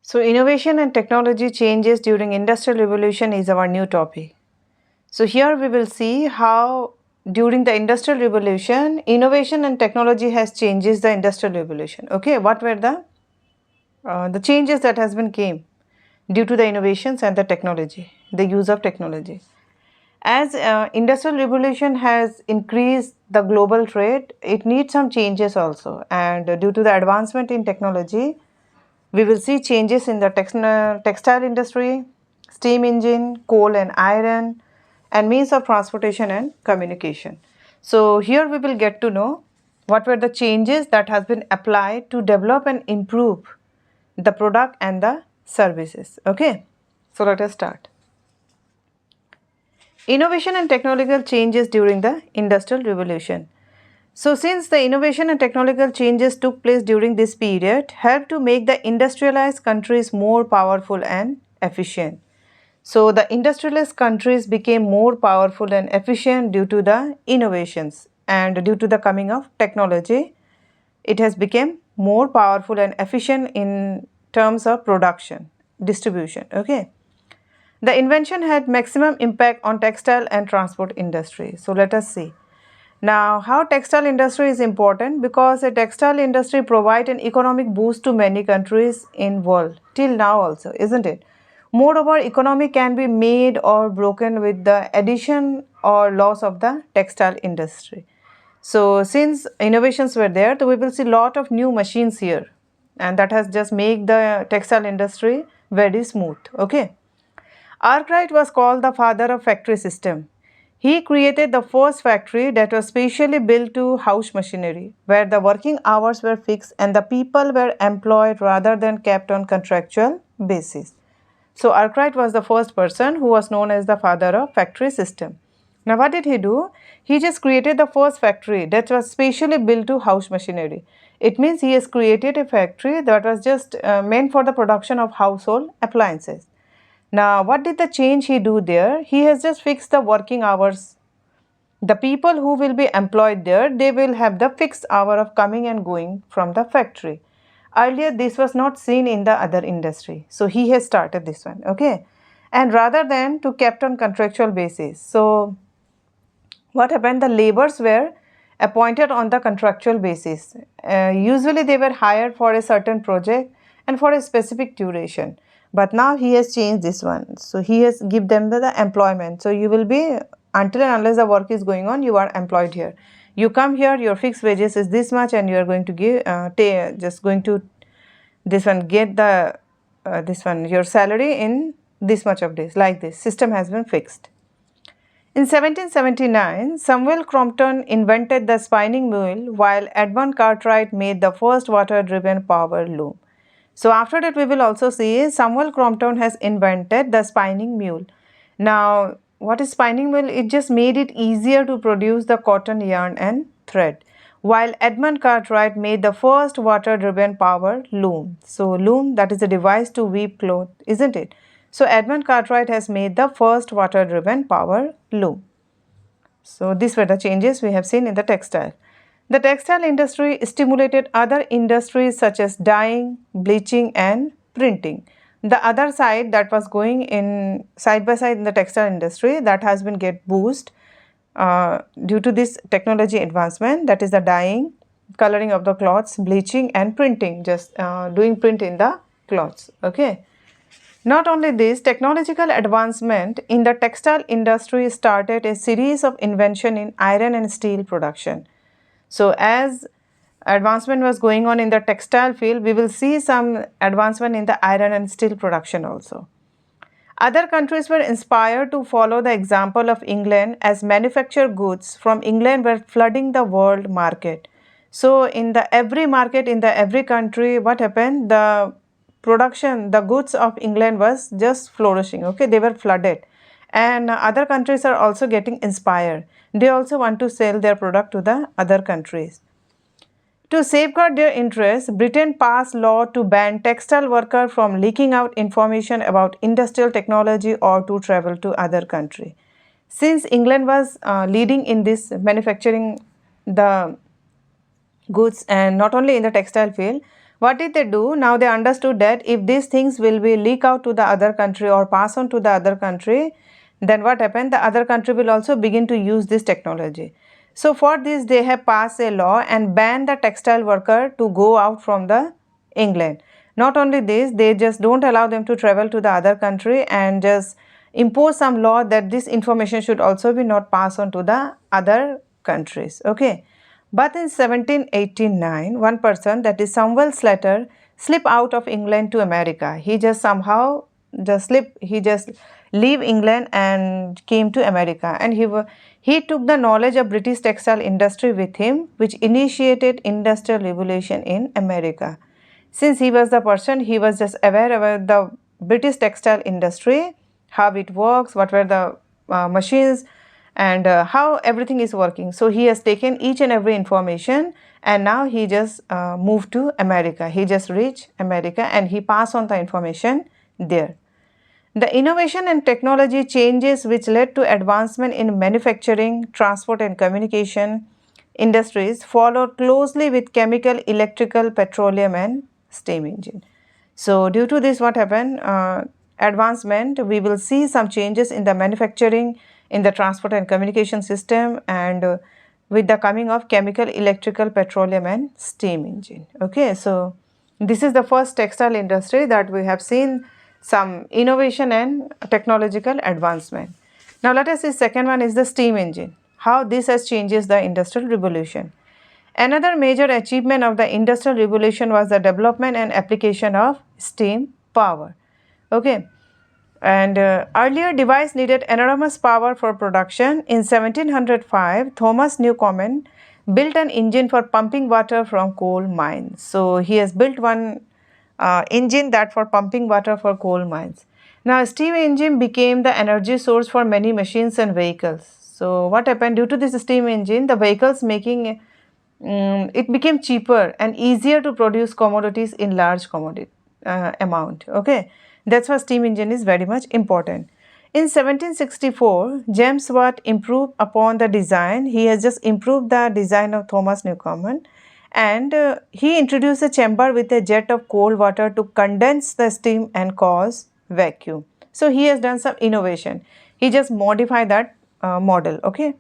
So innovation and technology changes during Industrial Revolution is our new topic. So here we will see how during the Industrial Revolution, innovation and technology has changes the Industrial Revolution. Okay, what were the changes that has been came due to the innovations and the technology, the use of technology. As Industrial Revolution has increased the global trade, it needs some changes also. And due to the advancement in technology, we will see changes in the textile industry, steam engine, coal and iron, and means of transportation and communication. So here we will get to know what were the changes that has been applied to develop and improve the product and the services. Okay, so let us start. Innovation and technological changes during the Industrial Revolution. So since the innovation and technological changes took place during this period, helped to make the industrialized countries more powerful and efficient. So the industrialized countries became more powerful and efficient due to the innovations, and due to the coming of technology, it has become more powerful and efficient in terms of production, distribution. Okay. The invention had maximum impact on textile and transport industry. So let us see. Now, how textile industry is important? Because the textile industry provide an economic boost to many countries in world till now also, isn't it? Moreover, economy can be made or broken with the addition or loss of the textile industry. So since innovations were there, so we will see lot of new machines here, and that has just made the textile industry very smooth. Okay. Arkwright was called the father of factory system. He created the first factory that was specially built to house machinery, where the working hours were fixed and the people were employed rather than kept on contractual basis. So Arkwright was the first person who was known as the father of factory system. Now what did he do? He just created the first factory that was specially built to house machinery. It means he has created a factory that was just meant for the production of household appliances. Now, what did the change he do there? He has just fixed the working hours. The people who will be employed there, they will have the fixed hour of coming and going from the factory. Earlier, this was not seen in the other industry. So, he has started this one, okay? And rather than to kept on contractual basis. So, what happened? The laborers were appointed on the contractual basis. Usually, they were hired for a certain project and for a specific duration. But now he has changed this one. So he has give them the employment. So you will be, until and unless the work is going on, you are employed here. You come here, your fixed wages is this much, and you are going to give just going to this one get the this one your salary in this much of days, like this. System has been fixed. In 1779, Samuel Crompton invented the spinning wheel, while Edmund Cartwright made the first water-driven power loom. So after that, we will also see Samuel Crompton has invented the spinning mule. Now, what is spinning mule? It just made it easier to produce the cotton yarn and thread, while Edmund Cartwright made the first water-driven power loom. So loom, that is a device to weave cloth, isn't it? So Edmund Cartwright has made the first water-driven power loom. So these were the changes we have seen in the textile. The textile industry stimulated other industries such as dyeing, bleaching and printing. The other side that was going in side by side in the textile industry, that has been get boost due to this technology advancement, that is the dyeing, coloring of the cloths, bleaching and printing, just doing print in the cloths. Okay. Not only this, technological advancement in the textile industry started a series of invention in iron and steel production. So as advancement was going on in the textile field, we will see some advancement in the iron and steel production also. Other countries were inspired to follow the example of England, as manufactured goods from England were flooding the world market. So in the every market, in the every country, what happened? The production, the goods of England was just flourishing. Okay, they were flooded. And other countries are also getting inspired. They also want to sell their product to the other countries. To safeguard their interests, Britain passed law to ban textile workers from leaking out information about industrial technology or to travel to other country. Since England was leading in this manufacturing the goods, and not only in the textile field, What did they do? Now they understood that if these things will be leak out to the other country or pass on to the other country, then what happened? The other country will also begin to use this technology. So for this they have passed a law and banned the textile worker to go out from the England. Not only this, they just don't allow them to travel to the other country and just impose some law that this information should also be not passed on to the other countries. Okay. But in 1789, one person, that is Samuel Slater, slipped out of England to America. He just somehow just slipped, he just leave England and came to America, and he took the knowledge of British textile industry with him, which initiated Industrial Revolution in America. Since he was the person, he was just aware about the British textile industry, how it works, what were the machines, and how everything is working. So he has taken each and every information, and now he just moved to America. He just reached America and he passed on the information there. The innovation and technology changes which led to advancement in manufacturing, transport and communication industries followed closely with chemical, electrical, petroleum and steam engine. So due to this, what happened? Advancement, we will see some changes in the manufacturing, in the transport and communication system, and with the coming of chemical, electrical, petroleum and steam engine. Okay, so this is the first textile industry that we have seen some innovation and technological advancement. Now let us see, second one is the steam engine, how this has changes the industrial revolution. Another major achievement of the industrial revolution was the development and application of steam power. Okay, and earlier device needed enormous power for production. In 1705, Thomas Newcomen built an engine for pumping water from coal mines. So he has built one engine that for pumping water for coal mines. Now steam engine became the energy source for many machines and vehicles. So what happened? Due to this steam engine, the vehicles making it became cheaper and easier to produce commodities in large commodity amount. Okay, that's why steam engine is very much important. In 1764, James Watt improved upon the design. He has just improved the design of Thomas Newcomen, and he introduced a chamber with a jet of cold water to condense the steam and cause vacuum. So he has done some innovation. He just modified that model. Okay.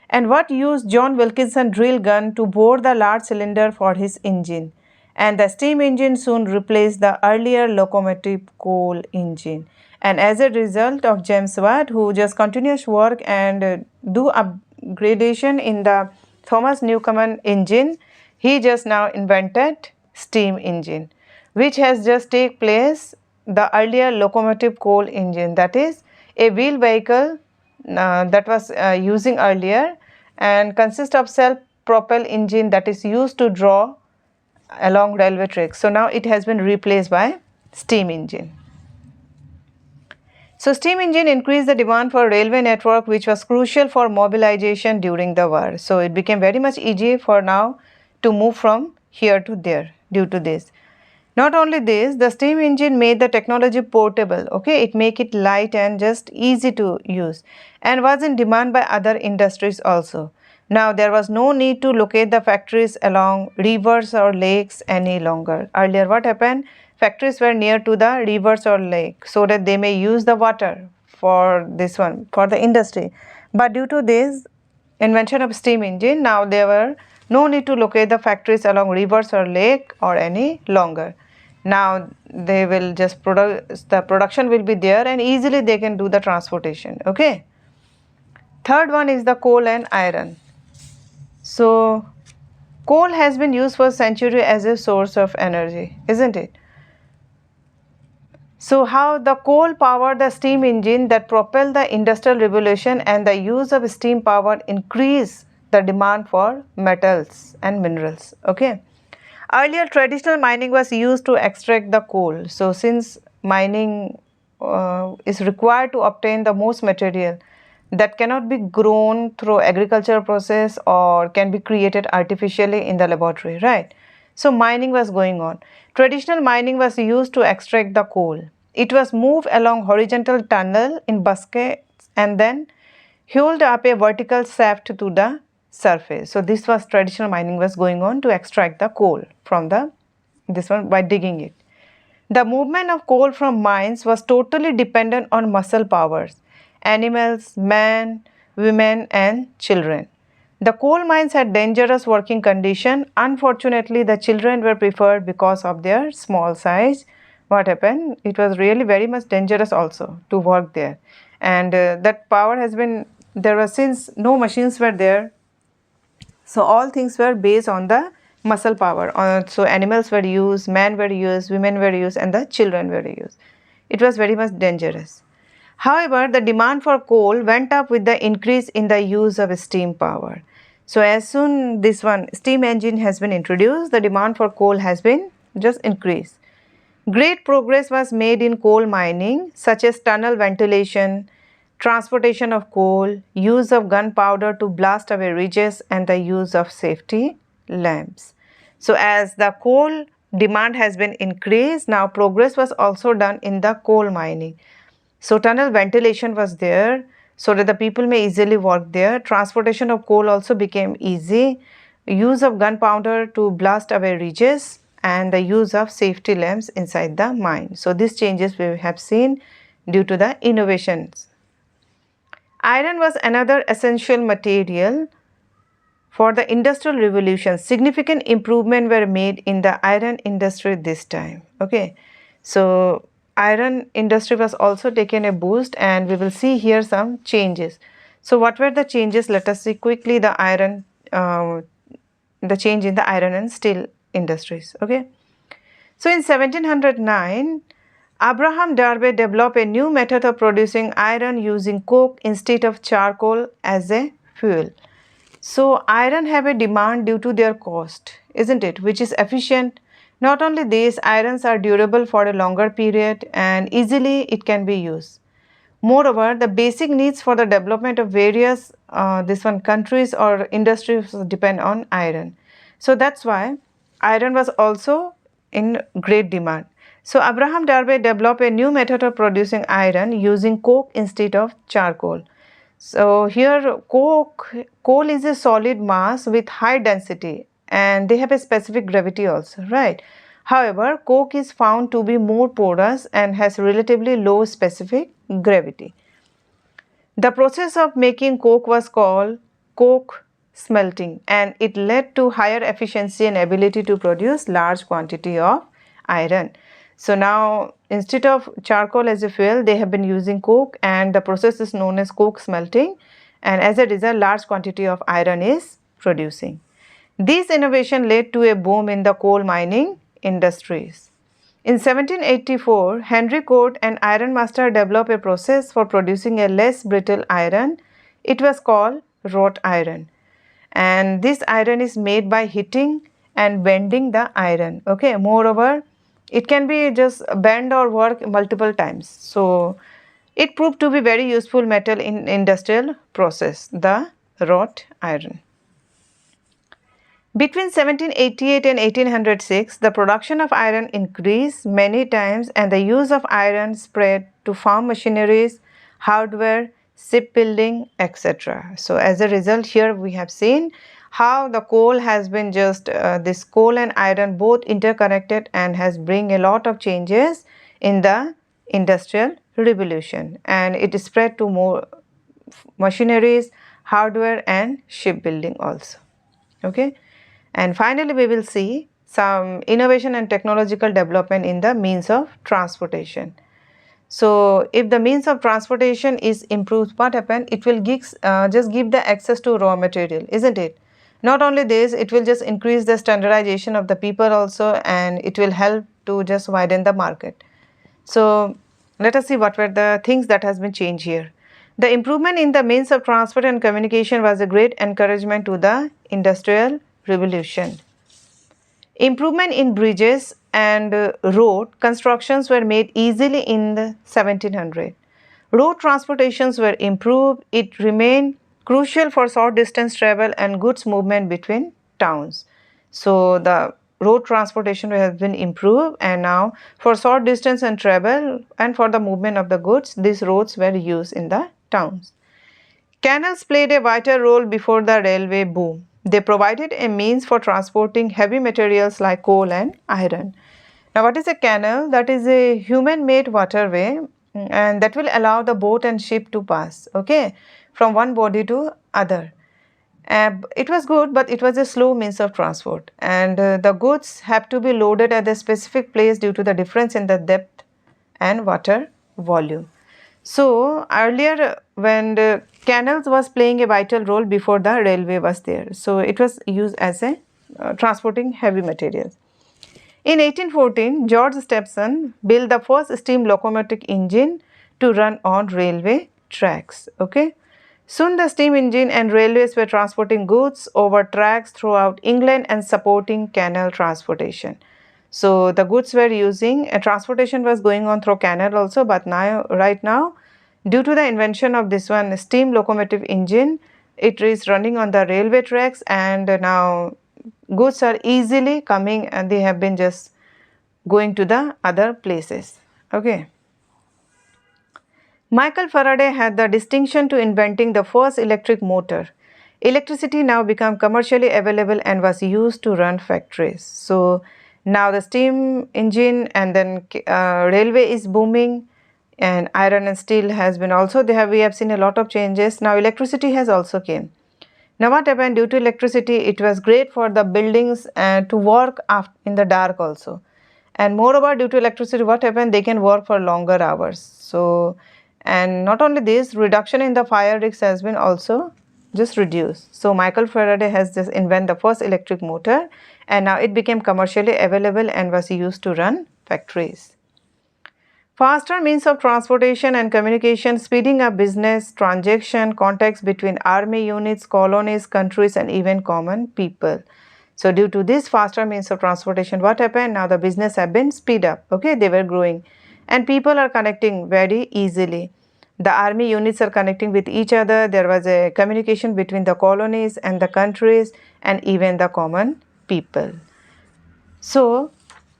And what used John Wilkinson drill gun to bore the large cylinder for his engine, and the steam engine soon replaced the earlier locomotive coal engine. And as a result of James Watt, who just continuous work and do upgradation in the Thomas Newcomen engine, he just now invented steam engine, which has just take place the earlier locomotive coal engine, that is a wheel vehicle that was using earlier and consists of self-propelled engine that is used to draw along railway tracks. So now it has been replaced by steam engine. So steam engine increased the demand for railway network, which was crucial for mobilization during the war. So it became very much easy for now to move from here to there due to this. Not only this, the steam engine made the technology portable. Okay, it make it light and just easy to use, and was in demand by other industries also. Now there was no need to locate the factories along rivers or lakes any longer. Earlier what happened? Factories were near to the rivers or lake so that they may use the water for this one, for the industry. But due to this invention of steam engine, now there were no need to locate the factories along rivers or lake or any longer. Now they will just produce, the production will be there and easily they can do the transportation. Okay. Third one is the coal and iron. So coal has been used for centuries as a source of energy, isn't it? So how the coal powered the steam engine that propelled the industrial revolution, and the use of steam power increased the demand for metals and minerals. Okay. Earlier traditional mining was used to extract the coal. So since mining is required to obtain the most material that cannot be grown through agricultural process or can be created artificially in the laboratory, right? So mining was going on. Traditional mining was used to extract the coal. It was moved along horizontal tunnel in baskets and then hauled up a vertical shaft to the surface. So this was traditional mining was going on to extract the coal from the this one by digging it. The movement of coal from mines was totally dependent on muscle powers, animals, men, women and children. The coal mines had dangerous working condition. Unfortunately, the children were preferred because of their small size. What happened? It was really very much dangerous also to work there. And that power has been, there was, since no machines were there, so all things were based on the muscle power. So animals were used, men were used, women were used and the children were used. It was very much dangerous. However, the demand for coal went up with the increase in the use of steam power. So as soon this one steam engine has been introduced, the demand for coal has been just increased. Great progress was made in coal mining, such as tunnel ventilation, transportation of coal, use of gunpowder to blast away ridges, and the use of safety lamps. So, as the coal demand has been increased, now progress was also done in the coal mining. So, tunnel ventilation was there so that the people may easily work there. Transportation of coal also became easy. Use of gunpowder to blast away ridges and the use of safety lamps inside the mine. So, these changes we have seen due to the innovations. Iron was another essential material for the Industrial Revolution. Significant improvements were made in the iron industry this time. Okay, so iron industry was also taken a boost and we will see here some changes. So what were the changes? Let us see quickly the iron, the change in the iron and steel industries. Okay, so in 1709, Abraham Darby developed a new method of producing iron using coke instead of charcoal as a fuel. So iron have a demand due to their cost, isn't it, which is efficient. Not only this, irons are durable for a longer period and easily it can be used. Moreover, the basic needs for the development of various countries or industries depend on iron. So that's why iron was also in great demand. So Abraham Darby developed a new method of producing iron using coke instead of charcoal. So here coal is a solid mass with high density and they have a specific gravity also, right? However, coke is found to be more porous and has relatively low specific gravity. The process of making coke was called coke smelting and it led to higher efficiency and ability to produce large quantity of iron. So now instead of charcoal as a fuel, they have been using coke and the process is known as coke smelting and as a result large quantity of iron is producing. This innovation led to a boom in the coal mining industries. In 1784, Henry Court, an iron master, developed a process for producing a less brittle iron. It was called wrought iron. And this iron is made by heating and bending the iron. Okay, moreover, it can be just bend or work multiple times. So, it proved to be very useful metal in industrial process, the wrought iron. Between 1788 and 1806, the production of iron increased many times and the use of iron spread to farm machineries, hardware, shipbuilding, etc. So, as a result, here we have seen how the coal has been just, this coal and iron both interconnected and has bring a lot of changes in the Industrial Revolution and it is spread to more machineries, hardware and shipbuilding also. Okay. And finally, we will see some innovation and technological development in the means of transportation. So, if the means of transportation is improved, what happens? It will just give the access to raw material, isn't it? Not only this, it will just increase the standardization of the people also and it will help to just widen the market. So, let us see what were the things that has been changed here. The improvement in the means of transport and communication was a great encouragement to the Industrial Revolution. Improvement in bridges and road constructions were made easily in the 1700. Road transportations were improved. It remained crucial for short distance travel and goods movement between towns. So the road transportation has been improved and now for short distance and travel and for the movement of the goods, these roads were used in the towns. Canals played a vital role before the railway boom. They provided a means for transporting heavy materials like coal and iron. Now, what is a canal? That is a human-made waterway, and that will allow the boat and ship to pass, okay, from one body to other. It was good, but it was a slow means of transport, and the goods have to be loaded at a specific place due to the difference in the depth and water volume. So earlier, when the canals was playing a vital role before the railway was there, so it was used as a transporting heavy materials. In 1814, George Stephenson built the first steam locomotive engine to run on railway tracks. Okay. Soon the steam engine and railways were transporting goods over tracks throughout England and supporting canal transportation. So the goods were using transportation was going on through canal also, but now right now, due to the invention of this one steam locomotive engine, it is running on the railway tracks, and now goods are easily coming and they have been just going to the other places. Okay. Michael Faraday had the distinction to inventing the first electric motor. Electricity now became commercially available and was used to run factories. So now the steam engine and then railway is booming, and iron and steel has been also we have seen a lot of changes. Now electricity has also came. Now what happened? Due to electricity, it was great for the buildings to work in the dark also. And moreover, due to electricity, what happened? They can work for longer hours. So, and not only this, reduction in the fire risks has been also just reduced. So Michael Faraday has just invented the first electric motor, and now it became commercially available and was used to run factories. Faster means of transportation and communication, speeding up business, transaction, contacts between army units, colonies, countries, and even common people. So due to this faster means of transportation, what happened? Now the business have been speed up. Okay, they were growing, and people are connecting very easily. The army units are connecting with each other. There was a communication between the colonies and the countries and even the common people. So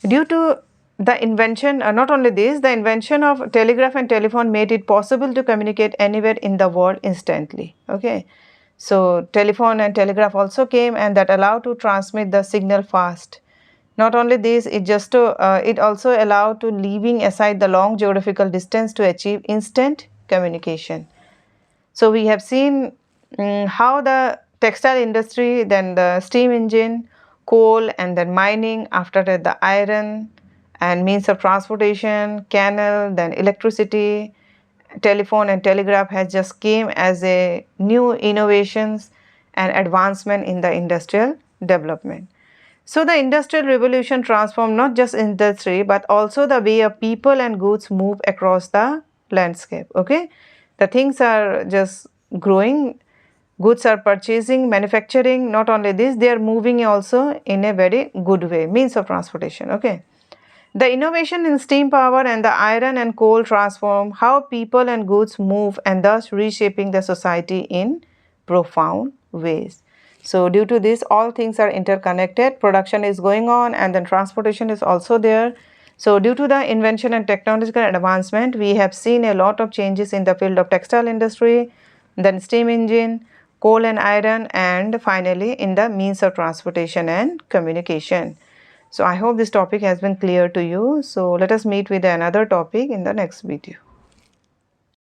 due to the invention, not only this, the invention of telegraph and telephone made it possible to communicate anywhere in the world instantly. Okay. So telephone and telegraph also came, and that allowed to transmit the signal fast. Not only this, it also allowed to leaving aside the long geographical distance to achieve instant communication. So we have seen how the textile industry, then the steam engine, coal, and then mining, after that the iron and means of transportation, canal, then electricity, telephone and telegraph has just came as a new innovations and advancement in the industrial development. So the industrial revolution transformed not just industry but also the way of people and goods move across the landscape. Okay, the things are just growing, goods are purchasing, manufacturing. Not only this, they are moving also in a very good way, means of transportation. Okay. The innovation in steam power and the iron and coal transform how people and goods move, and thus reshaping the society in profound ways. So due to this, all things are interconnected. Production is going on and then transportation is also there. So due to the invention and technological advancement, we have seen a lot of changes in the field of textile industry, then steam engine, coal and iron, and finally in the means of transportation and communication. So I hope this topic has been clear to you. So let us meet with another topic in the next video.